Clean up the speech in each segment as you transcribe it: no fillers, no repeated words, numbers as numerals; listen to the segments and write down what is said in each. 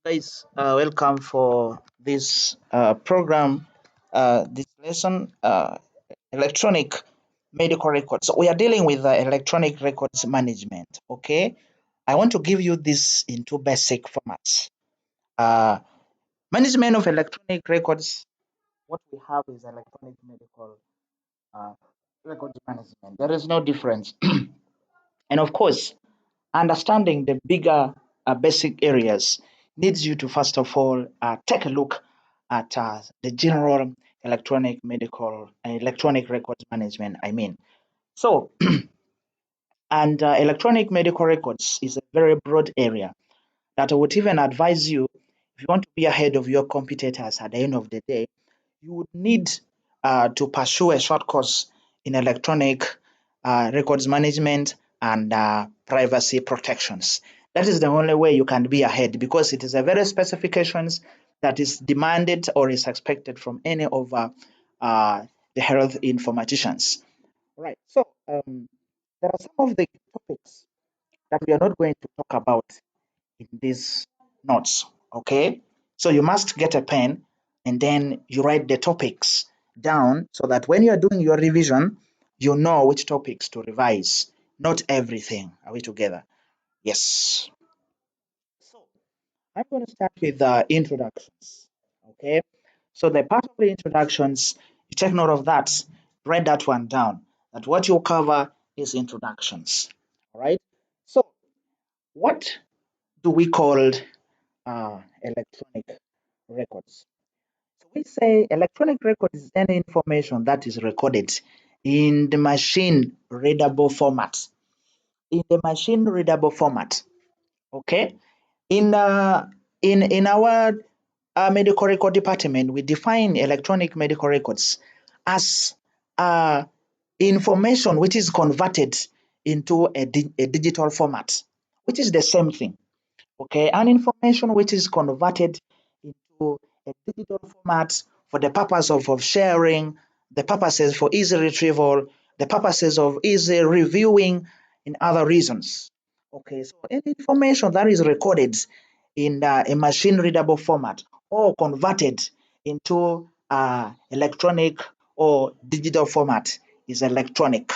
Guys, welcome for this program, this lesson, electronic medical records. So we are dealing with electronic records management. Okay, I want to give you this in two basic formats. Uh, Management of electronic records. What we have is electronic medical uh, records management. There is no difference, and of course, understanding the bigger basic areas needs you to first of all take a look at the general electronic medical electronic records management. I mean, so and electronic medical records is a very broad area that I would even advise you if you want to be ahead of your competitors at the end of the day, you would need to pursue a short course in electronic records management and privacy protections. That is the only way you can be ahead because it is a very specifications that is demanded or is expected from any of the health informaticians. Right. So there are some of the topics that we are not going to talk about in these notes. Okay. So you must get a pen and then you write the topics down so that when you are doing your revision, you know which topics to revise. Not everything. Are we together? Yes. So I'm going to start with the introductions. Okay. So the part of the introductions, you take note of that. Write that one down. That what you cover is introductions. All right. So what do we call electronic records? So we say electronic record is any information that is recorded in the machine readable format. In the machine readable format. Okay. In in our medical record department, we define electronic medical records as uh, information which is converted into a digital format, which is the same thing. Okay, and information which is converted into a digital format for the purpose of sharing, the purposes for easy retrieval, the purposes of easy reviewing, and other reasons. Okay, so any information that is recorded in a machine readable format or converted into electronic or digital format is electronic.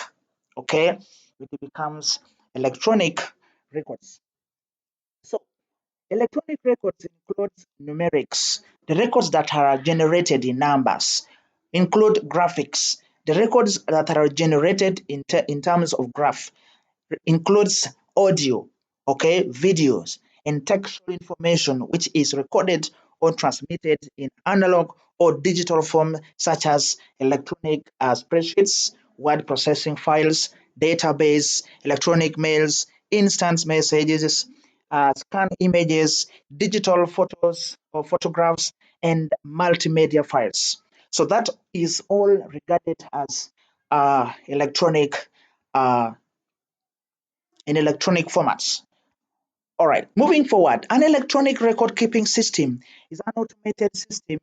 Okay, it becomes electronic records. So electronic records include numerics, the records that are generated in numbers, include graphics, the records that are generated in terms of graph, includes audio, okay, videos, and textual information which is recorded or transmitted in analog or digital form, such as electronic spreadsheets, word processing files, database, electronic mails, instant messages, scan images, digital photos or photographs, and multimedia files. So that is all regarded as electronic uh, in electronic formats. All right, moving forward, an electronic record keeping system is an automated system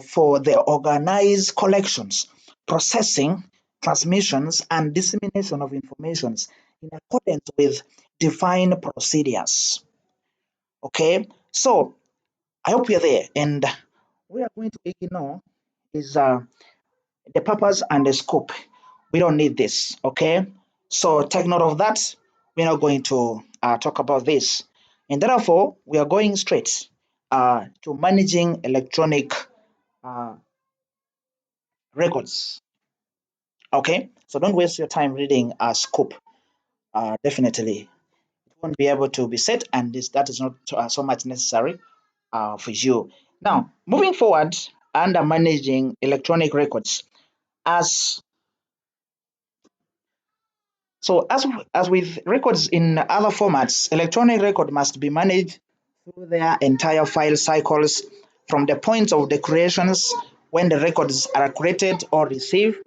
for the organized collections, processing, transmissions, and dissemination of information in accordance with defined procedures. Okay, so I hope you're there, and we are going to ignore is the purpose and the scope. We don't need this, okay? So take note of that. We're not going to talk about this. And therefore, we are going straight to managing electronic uh, records, okay? So don't waste your time reading a scope. Definitely, it won't be able to be set, and that is not so much necessary for you. Now, moving forward, under managing electronic records, as So as with records in other formats, electronic record must be managed through their entire file cycles from the point of the creations when the records are created or received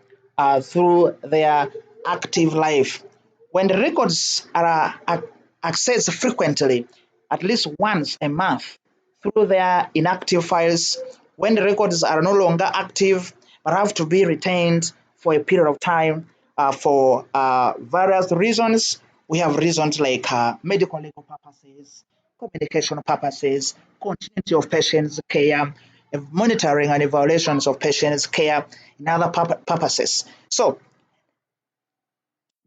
through their active life. When the records are accessed frequently, at least once a month, through their inactive files, when the records are no longer active but have to be retained for a period of time for various reasons. We have reasons like medical legal purposes, communication purposes, continuity of patient's care, monitoring and evaluations of patient's care, and other purposes. So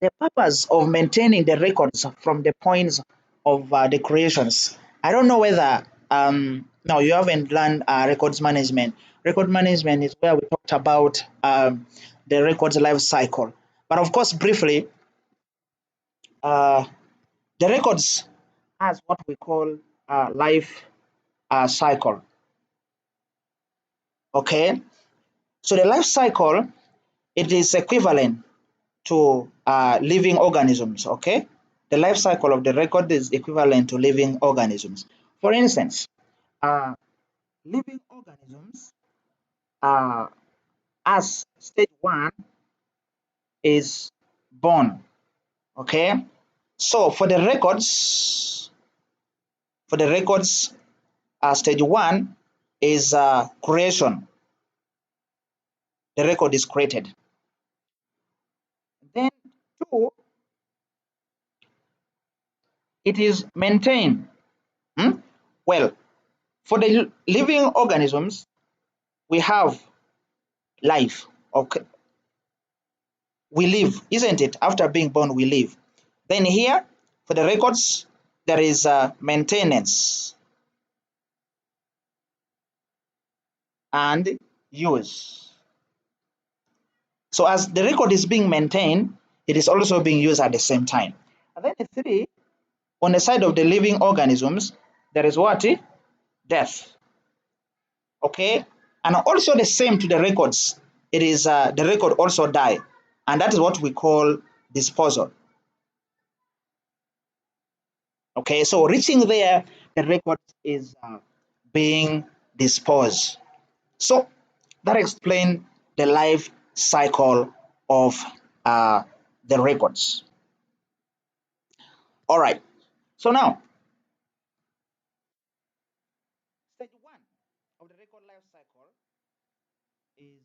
the purpose of maintaining the records from the points of the creations. I don't know whether now you haven't learned records management. Record management is where we talked about the records life cycle. But of course, briefly, uh, the records has what we call life cycle. Okay, so the life cycle, it is equivalent to living organisms. Okay, the life cycle of the record is equivalent to living organisms. For instance, uh, living organisms, uh, as stage one is born. Okay, so for the records, stage one is creation. The record is created. Then two, it is maintained. Hmm? Well, for the living organisms, we have life. Okay, we live, isn't it? After being born, we live. Then here, for the records, there is maintenance and use. So as the record is being maintained, it is also being used at the same time. And then the three, on the side of the living organisms, there is what? Death. Okay, and also the same to the records. It is the record also die, and that is what we call disposal. Okay, so reaching there, the record is being disposed. So that explains the life cycle of uh, the records. All right. So now, stage one of the record life cycle is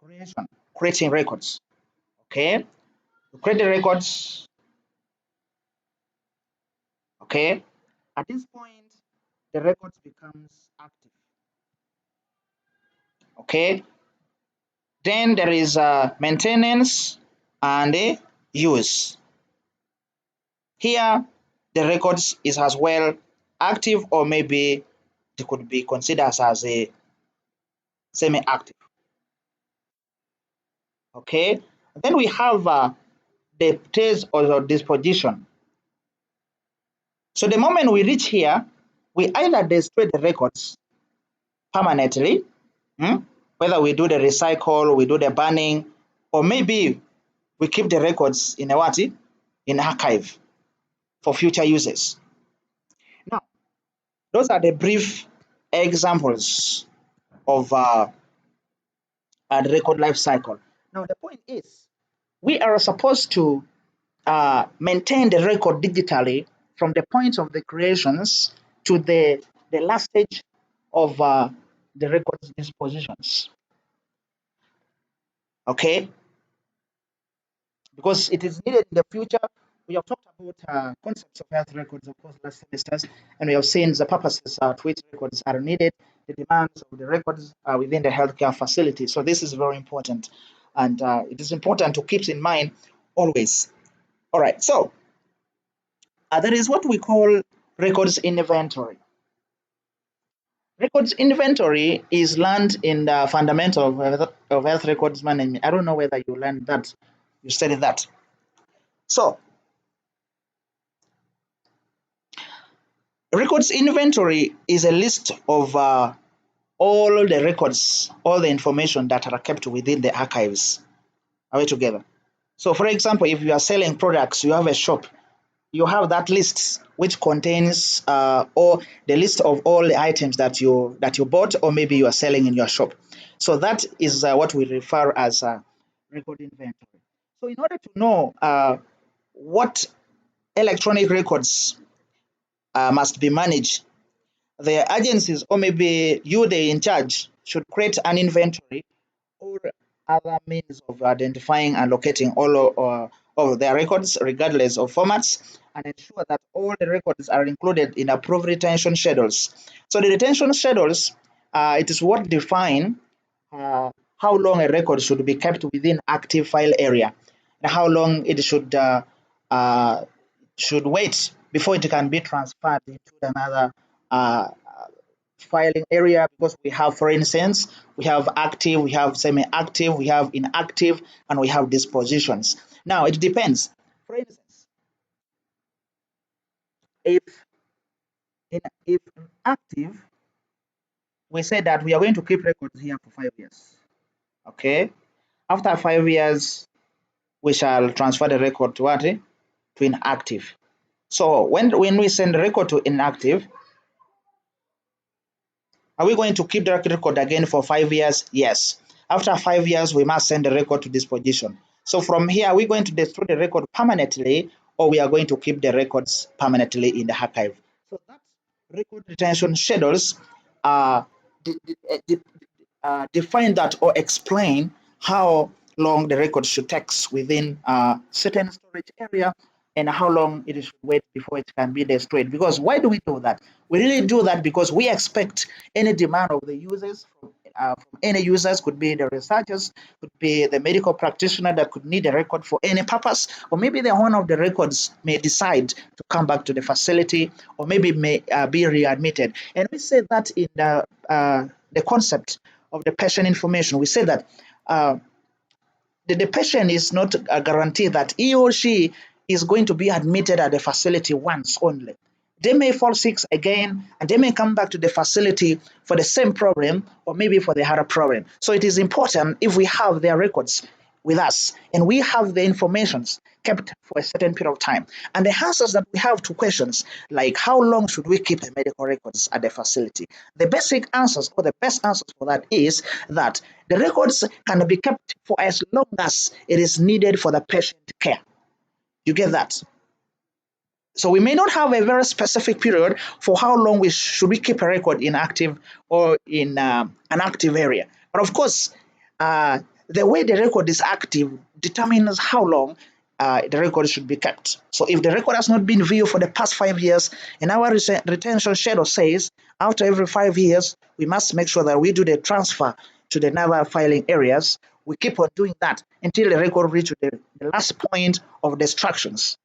creation, creating records. Okay, to create the records. Okay, at this point, the records becomes active. Okay, then there is maintenance and use. Here, the records is as well active, or maybe it could be considered as a semi-active. Okay, then we have the phase or disposition. So the moment we reach here, we either destroy the records permanently, hmm, whether we do the recycle, we do the burning, or maybe we keep the records in a what? In archive for future uses. Now, those are the brief examples of the record life cycle. Now, the point is, we are supposed to maintain the record digitally from the point of the creations to the last stage of the record's dispositions. Okay, because it is needed in the future. We have talked about concepts of health records, of course, last semesters, and we have seen the purposes to which records are needed, the demands of the records within the healthcare facility. So this is very important, and it is important to keep in mind always. All right, so there is what we call records inventory. Records inventory is learned in the fundamental of health records management. I don't know whether you learned that, you studied that. So records inventory is a list of all the records, all the information that are kept within the archives. Are we together? So, for example, if you are selling products, you have a shop, you have that list which contains all the list of all the items that you bought, or maybe you are selling in your shop. So that is what we refer as record inventory. So, in order to know what electronic records must be managed, the agencies, or maybe you, the in charge, should create an inventory or other means of identifying and locating of their records regardless of formats, and ensure that all the records are included in approved retention schedules. So the retention schedules, it is what define how long a record should be kept within active file area and how long it should wait before it can be transferred into another filing area, because we have, for instance, we have active, we have semi-active, we have inactive, and we have dispositions. Now it depends. For instance, if if active, we say that we are going to keep records here for 5 years. Okay. After 5 years, we shall transfer the record to what? To inactive. So when we send the record to inactive, are we going to keep the record again for 5 years? Yes. After 5 years, we must send the record to disposition. So from here, are we going to destroy the record permanently, or we are going to keep the records permanently in the archive? So that record retention schedules define that or explain how long the record should take within a certain storage area and how long it should wait before it can be destroyed. Because why do we do that? We really do that because we expect any demand of the users from any users, could be the researchers, could be the medical practitioner that could need a record for any purpose, or maybe the owner of the records may decide to come back to the facility, or maybe may be readmitted. And we say that in the concept of the patient information, we say that the patient is not guaranteed that he or she is going to be admitted at the facility once only. They may fall sick again, and they may come back to the facility for the same problem or maybe for the other problem. So it is important if we have their records with us and we have the information kept for a certain period of time. And the answers that we have to questions like how long should we keep the medical records at the facility? The basic answers or the best answers for that is that the records can be kept for as long as it is needed for the patient care. You get that? So we may not have a very specific period for how long should we keep a record in active or in an active area. But of course, the way the record is active determines how long the record should be kept. So if the record has not been viewed for the past 5 years, and our retention schedule says after every 5 years, we must make sure that we do the transfer to the another filing areas. We keep on doing that until the record reaches the last point of destructions.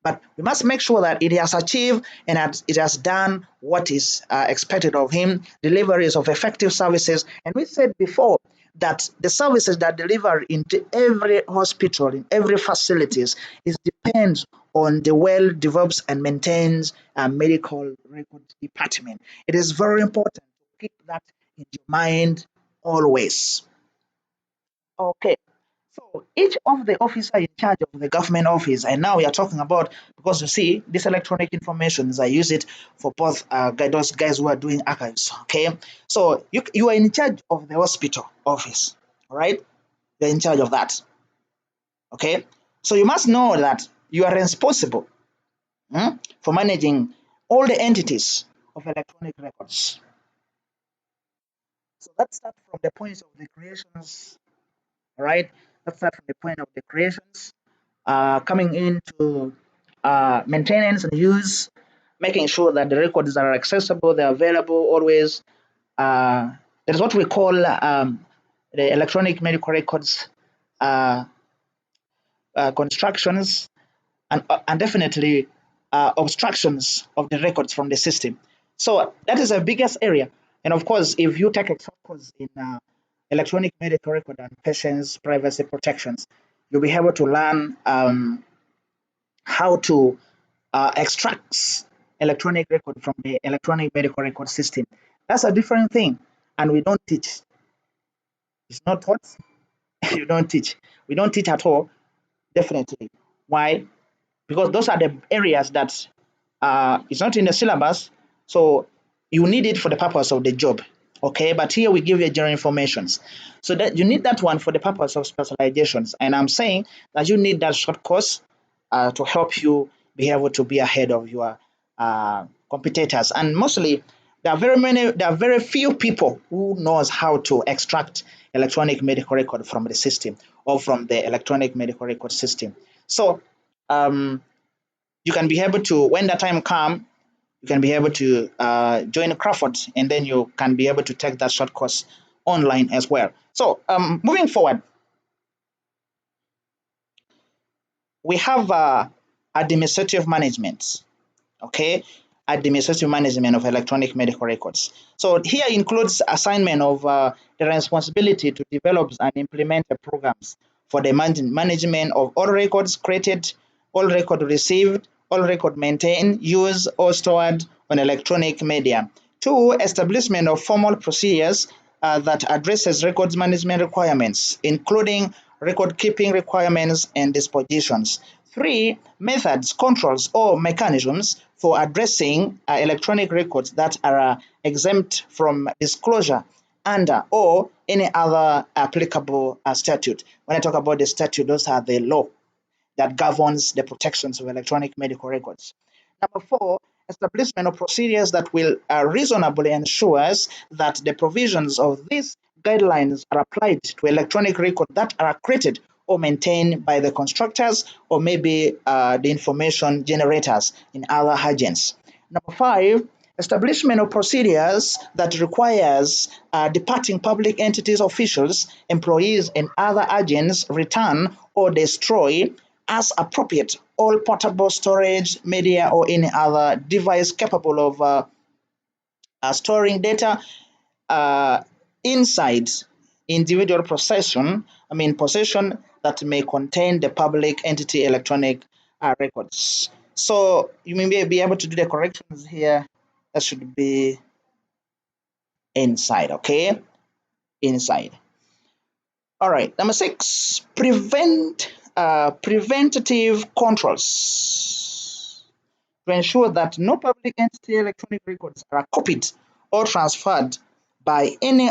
But we must make sure that it has achieved and that it has done what is expected of him, deliveries of effective services. And we said before that the services that deliver into every hospital, in every facilities, is depends on the well-developed and maintained medical records department. It is very important to keep that in your mind always. Okay. So each of the officer in charge of the government office, and now we are talking about, because you see, this electronic information, I use it for both those guys who are doing archives, okay? So you are in charge of the hospital office, all right? You're in charge of that, okay? So you must know that you are responsible for managing all the entities of electronic records. So let's start from the point of the creations, all right? Let's start from the point of the creations, coming into maintenance and use, making sure that the records are accessible, they're available always. That is what we call the electronic medical records constructions, and definitely obstructions of the records from the system. So that is the biggest area. And of course, if you take a course in electronic medical record and patients' privacy protections, you'll be able to learn how to extract electronic record from the electronic medical record system. That's a different thing, and we don't teach. It's not taught. You don't teach. We don't teach at all. Definitely. Why? Because those are the areas that it's not in the syllabus, so you need it for the purpose of the job. Okay, but here we give you general informations. So that you need that one for the purpose of specializations. And I'm saying that you need that short course to help you be able to be ahead of your competitors. And mostly, there are very few people who knows how to extract electronic medical record from the system or from the electronic medical record system. So you can be able to, when the time comes, you can be able to join Crawford, and then you can be able to take that short course online as well. So moving forward, we have administrative management. Okay, administrative management of electronic medical records. So here includes assignment of the responsibility to develop and implement the programs for the management of all records created, all record received, all record maintained, used, or stored on electronic media. Two, establishment of formal procedures that addresses records management requirements, including record keeping requirements and dispositions. Three, methods, controls, or mechanisms for addressing electronic records that are exempt from disclosure under or any other applicable statute. When I talk about the statute, those are the law that governs the protections of electronic medical records. Number four, establishment of procedures that will reasonably ensures that the provisions of these guidelines are applied to electronic records that are created or maintained by the constructors or maybe the information generators in other agents. Number five, establishment of procedures that requires departing public entities, officials, employees, and other agents return or destroy as appropriate all portable storage, media, or any other device capable of storing data uh, inside individual possession that may contain the public entity electronic records. So you may be able to do the corrections here. That should be inside, okay? Inside. All right, number six, preventative controls to ensure that no public entity electronic records are copied or transferred by any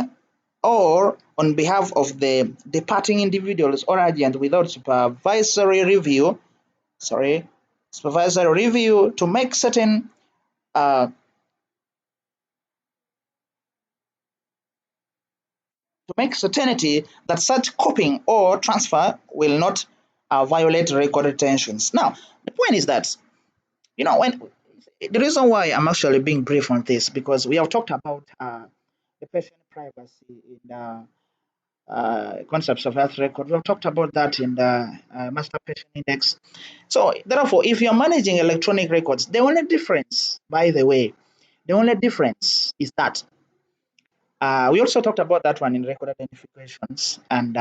or on behalf of the departing individuals or agent without supervisory review to make certain to make certainty that such copying or transfer will not violate record retentions. Now, the point is that, when the reason why I'm actually being brief on this, because we have talked about the patient privacy in the concepts of health record. We have talked about that in the master patient index. So therefore, if you're managing electronic records, the only difference, by the way, is that we also talked about that one in record identifications and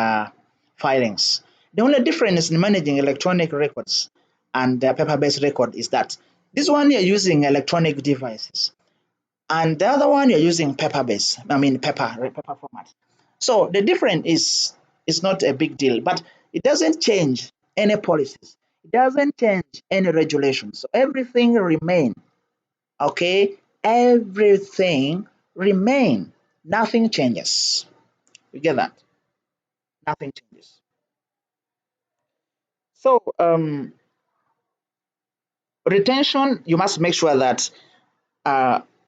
filings. The only difference in managing electronic records and paper-based record is that this one you're using electronic devices, and the other one you're using paper-based, paper format. So the difference is not a big deal, but it doesn't change any policies. It doesn't change any regulations. So everything remain, okay? Everything remain. Nothing changes. You get that? Nothing changes. So retention, you must make sure that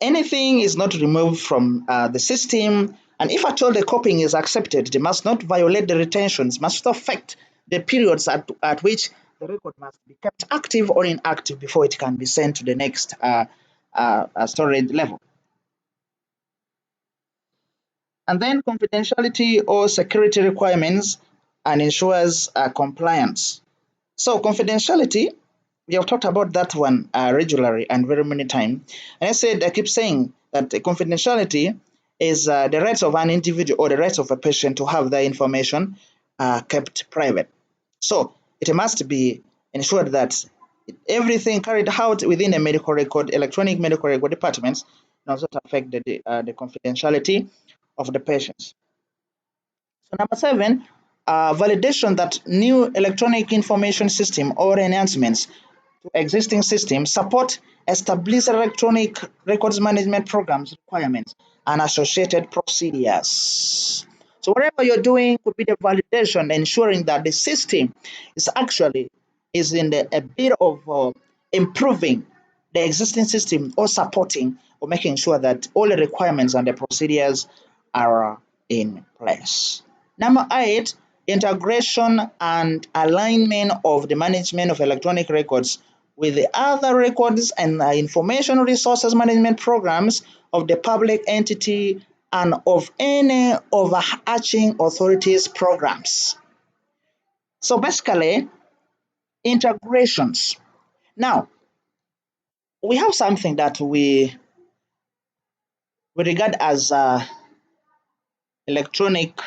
anything is not removed from the system, and if at all the copying is accepted, they must not violate the retentions, must not affect the periods at which the record must be kept active or inactive before it can be sent to the next storage level. And then confidentiality or security requirements and ensures compliance. So confidentiality, we have talked about that one regularly and very many times. And I keep saying that the confidentiality is the rights of an individual or the rights of a patient to have their information kept private. So it must be ensured that everything carried out within a medical record, electronic medical record departments, does not affect the confidentiality of the patients. So number seven, validation that new electronic information system or enhancements to existing systems support established electronic records management programs requirements and associated procedures. So whatever you're doing could be the validation, ensuring that the system is in a bit of improving the existing system or supporting or making sure that all the requirements and the procedures are in place. Number eight, integration and alignment of the management of electronic records with the other records and information resources management programs of the public entity and of any overarching authorities programs. So basically, integrations. Now, we have something that we regard as electronic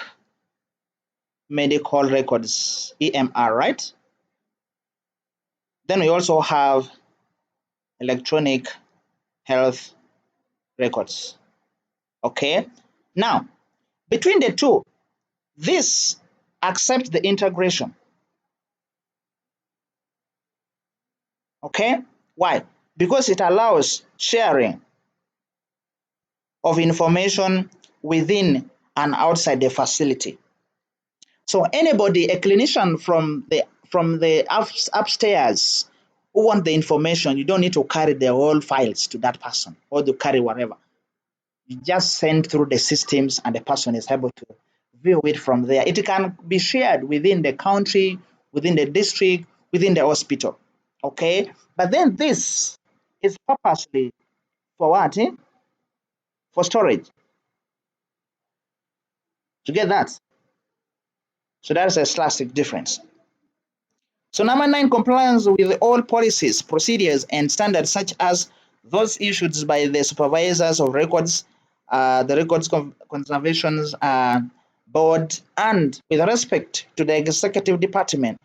medical records, EMR, right? Then we also have electronic health records. Okay. Now, between the two, this accepts the integration. Okay. Why? Because it allows sharing of information within and outside the facility. So anybody, a clinician from the upstairs who want the information, you don't need to carry the whole files to that person or to carry whatever. You just send through the systems and the person is able to view it from there. It can be shared within the country, within the district, within the hospital. Okay? But then this is purposely for what? For storage. To get that. So that's a drastic difference. So number 9, compliance with all policies, procedures, and standards such as those issued by the supervisors of records, the Records Conservation Board, and with respect to the Executive Department,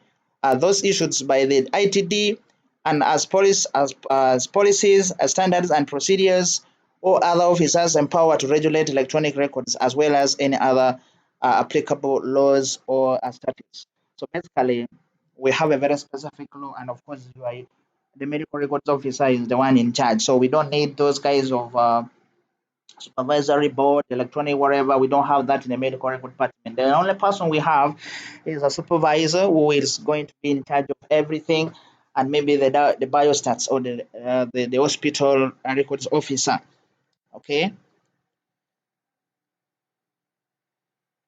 those issued by the ITD, and as policies, as standards, and procedures, or other officers empowered to regulate electronic records, as well as any other applicable laws or statutes. So basically, we have a very specific law, and of course, the medical records officer is the one in charge. So we don't need those guys of supervisory board, electronic, whatever. We don't have that in the medical record department. The only person we have is a supervisor who is going to be in charge of everything, and maybe the biostats or the hospital records officer. Okay.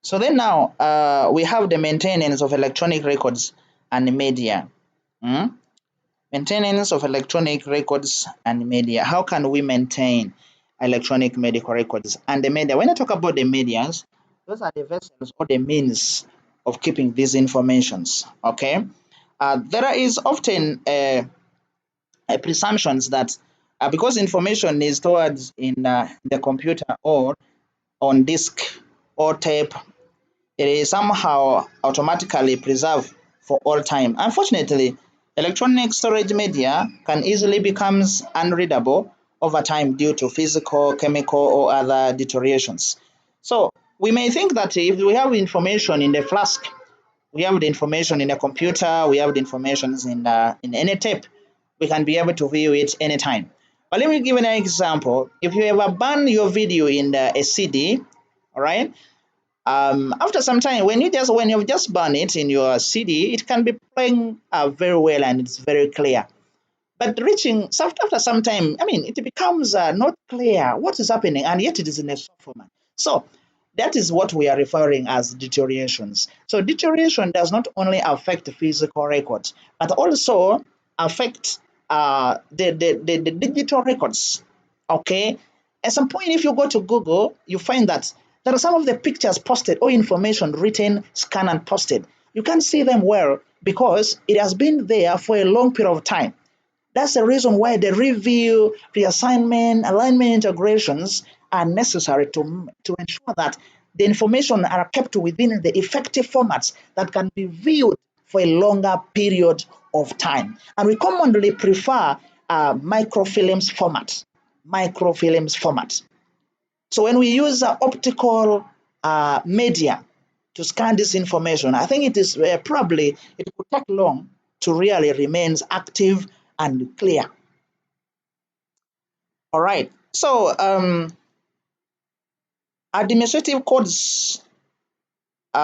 So then now we have the maintenance of electronic records and media. Maintenance of electronic records and media. How can we maintain electronic medical records and the media? When I talk about the medias, those are the vessels or the means of keeping these informations. Okay, there is often a presumptions that because information is stored in the computer or on disk or tape, it is somehow automatically preserved for all time. Unfortunately, electronic storage media can easily become unreadable over time due to physical, chemical, or other deteriorations. So we may think that if we have information in the flask, we have the information in a computer, we have the information in any tape, we can be able to view it anytime. But let me give an example. If you ever burn your video in a CD, all right, after some time, when you've just burn it in your CD, it can be playing very well and it's very clear. But after some time, I mean, it becomes not clear what is happening, and yet it is in a soft format. So that is what we are referring as deteriorations. So deterioration does not only affect the physical records, but also affect the digital records. Okay. At some point, if you go to Google, you find that there are some of the pictures posted or information written, scanned, and posted. You can't see them well because it has been there for a long period of time. That's the reason why the review, reassignment, alignment integrations are necessary to ensure that the information are kept within the effective formats that can be viewed for a longer period of time. And we commonly prefer microfilms format. Microfilms format. So when we use optical media to scan this information, I think it is probably it could take long to really remain active and clear. All right. So administrative codes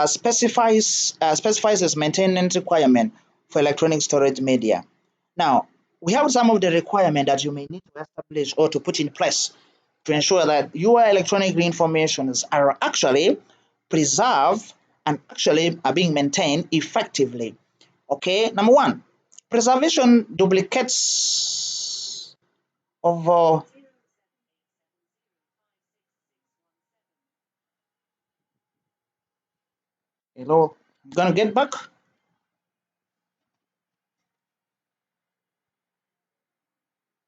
specifies as maintenance requirement for electronic storage media. Now we have some of the requirement that you may need to establish or to put in place to ensure that your electronic informations are actually preserved and actually are being maintained effectively. Okay, number one, preservation duplicates of hello, I'm gonna get back.